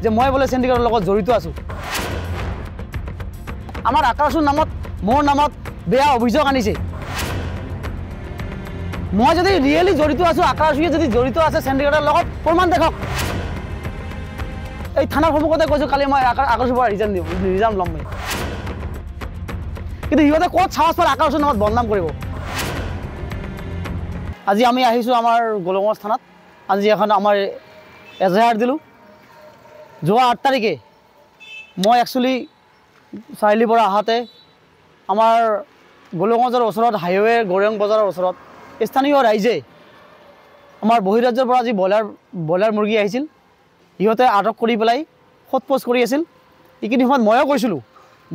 যে মই বোলে চেণ্ডিগেটৰ লগত জড়িত আছোঁ। আমাৰ আকাশৰ নামত মোৰ নামত বেয়া অভিযোগ আনিছে। মই যদি ৰিয়েলি জড়িত আছোঁ, আকাশে যদি জড়িত আছে চেণ্ডিগেটৰ লগত প্ৰমাণ দেখক। এই থানাৰ সন্মুখতে কৈছোঁ কালি মই আকাশৰ পৰা ৰিজাইন ল'ম মই। কিন্তু সিহঁতে ক'ত সাহস পালে আকাশৰ নামত বদনাম কৰিব। আজি আমি আহিছোঁ আমাৰ গোলগঞ্জ থানাত। আজি এখন আমাৰ এজাহাৰ দিলোঁ। যোৱা 8 তাৰিখে মই একচুৱেলি চাৰিআলিৰ পৰা আহোঁতে আমাৰ গোলগঞ্জৰ ওচৰত হাইৱে গৌৰং বজাৰৰ ওচৰত স্থানীয় ৰাইজে আমাৰ বহিৰাজ্যৰ পৰা যি ব্ৰইলাৰ মুৰ্গী আহিছিল সিহঁতে আটক কৰি পেলাই সোধপোছ কৰি আছিল। এইখিনি সময়ত ময়ো কৈছিলোঁ,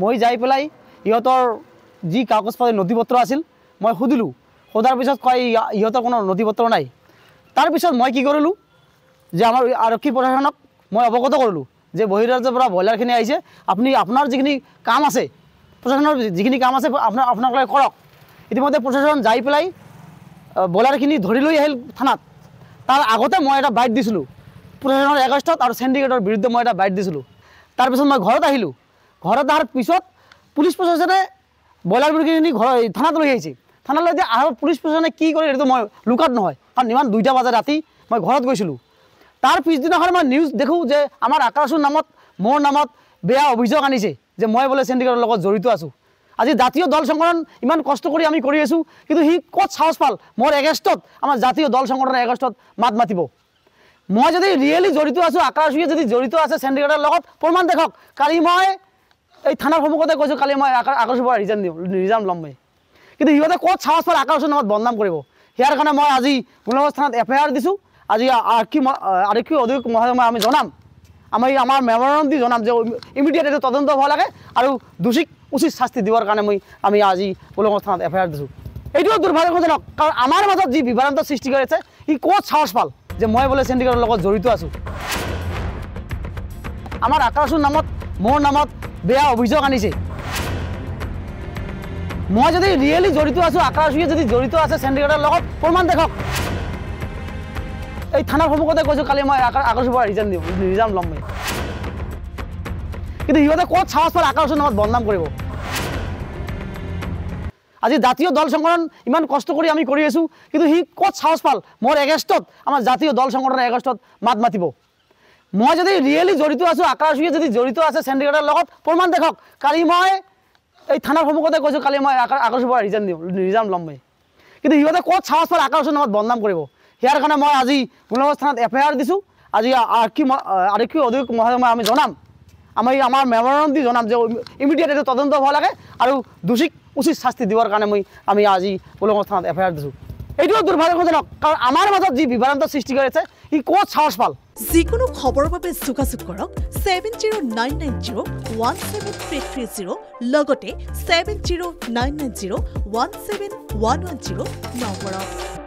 মই যাই পেলাই সিহঁতৰ যি কাগজ পাতি নথি পত্ৰ আছিল মই সুধিলোঁ। সোধাৰ পিছত কয় ইহঁতৰ কোনো নথি পত্ৰ নাই। তাৰপিছত মই কি কৰিলোঁ যে আমাৰ আৰক্ষী প্ৰশাসনক মই অৱগত কৰিলোঁ যে বহিৰাজ্যৰ পৰা ব্ৰইলাৰখিনি আহিছে, আপুনি আপোনাৰ যিখিনি কাম আছে প্ৰশাসনৰ যিখিনি কাম আছে আপোনালোকে কৰক। ইতিমধ্যে প্ৰশাসন যাই পেলাই ব্ৰইলাৰখিনি ধৰি লৈ আহিল থানাত। তাৰ আগতে মই এটা বাইট দিছিলোঁ প্ৰশাসনৰ এগেইনষ্টত আৰু চেণ্ডিগেটৰ বিৰুদ্ধে মই এটা বাইট দিছিলোঁ। তাৰপিছত মই ঘৰত আহিলোঁ। ঘৰত অহাৰ পিছত পুলিচ প্ৰশাসনে ব্ৰইলাৰ মুৰ্গীখিনি থানাত লৈ আহিছে। থানালৈ যে আৰু পুলিচ প্ৰশাসনে কি কৰে এইটো মই লুকাত নহয়, কাৰণ ইমান 2টা বজা ৰাতি মই ঘৰত গৈছিলোঁ। তাৰ পিছদিনাখন মই নিউজ দেখোঁ যে আমাৰ আকাশৰ নামত মোৰ নামত বেয়া অভিযোগ আনিছে যে মই বোলে চেণ্ডিগেটৰ লগত জড়িত আছোঁ। আজি জাতীয় দল সংগঠন ইমান কষ্ট কৰি আমি কৰি আছোঁ, কিন্তু সি ক'ত সাহস পাল মোৰ এগেইনষ্টত আমাৰ জাতীয় দল সংগঠনৰ এগেইনষ্টত মাত মাতিব। মই যদি ৰিয়েলি জড়িত আছোঁ, আকাশে যদি জড়িত আছে চেণ্ডিগেটৰ লগত প্ৰমাণ দেখক। কালি মই এই থানাৰ সন্মুখতে কৈছোঁ কালি মই আকাশৰ পৰা ৰিজাইন ল'ম মই। কিন্তু সিহঁতে ক'ত সাহস পালে আকাশৰ নামত বদনাম কৰিব। ইয়াৰ কাৰণে মই আজি গোলগঞ্জ থানাত FIR দিছোঁ। আজি আৰক্ষী অধীক্ষক মহোদয়ক আমি জনাম, আমাৰ মেমৰেণ্ডাম দি জনাম যে ইমিডিয়েট এইটো তদন্ত হ'ব লাগে আৰু দোষীক উচিত শাস্তি দিবৰ কাৰণে আমি আজি গোলগঞ্জ থানাত FIR দিছোঁ। এইটোও দুৰ্ভাগ্যজনক, কাৰণ আমাৰ মাজত যি বিভ্ৰান্ত সৃষ্টি কৰিছে সি ক'ত সাহস পাল যে মই বোলে চেণ্ডিগেটৰ লগত জড়িত আছোঁ। আমাৰ আকাশৰ নামত মোৰ নামত বেয়া অভিযোগ আনিছে। মই যদি ৰিয়েলি জড়িত আছোঁ, আকাশে যদি জড়িত আছে চেণ্ডিগেটৰ লগত প্ৰমাণ দেখক। এই থানাৰ সন্মুখতে কৈছোঁ কালি মই আকাশৰ পৰা ৰিজাইন ল'ম মই। কিন্তু সিহঁতে ক'ত সাহস পালে আকাশৰ নামত বদনাম কৰিব। আজি জাতীয় দল সংগঠন ইমান কষ্ট কৰি আমি কৰি আছোঁ, কিন্তু সি ক'ত সাহস পাল মোৰ এগেইনষ্টত আমাৰ জাতীয় দল সংগঠনৰ এগেইনষ্টত মাত মাতিব। মই যদি ৰিয়েলি জড়িত আছোঁ, আকাশে যদি জড়িত আছে চেণ্ডিগেটৰ লগত প্ৰমাণ দেখক। কালি মই এই থানাৰ সন্মুখতে কৈছোঁ কালি মই আকাশৰ পৰা ৰিজাইন ল'ম মই। কিন্তু সিহঁতে ক'ত সাহস পালে আকাশৰ নামত বদনাম কৰিব। ইয়াৰ কাৰণে মই আজি গোলগঞ্জ থানাত FIR দিছোঁ। আজি আৰক্ষী অধীক্ষক মহোদয়ক আমি জনাম, আমাৰ মেমৰেণ্ডাম দি জনাম যে ইমিডিয়েট এইটো তদন্ত হ'ব লাগে আৰু দোষীক উচিত শাস্তি দিবৰ কাৰণে আমি আজি গোলগঞ্জ থানাত FIR দিছোঁ। এইটোও দুৰ্ভাগ্যজনক, কাৰণ আমাৰ মাজত যি বিভ্ৰান্ত সৃষ্টি কৰিছে সি ক'ত সাহস পাল। যিকোনো খবৰৰ বাবে যোগাযোগ কৰক 7099017330 লগতে 7099017110 নম্বৰত।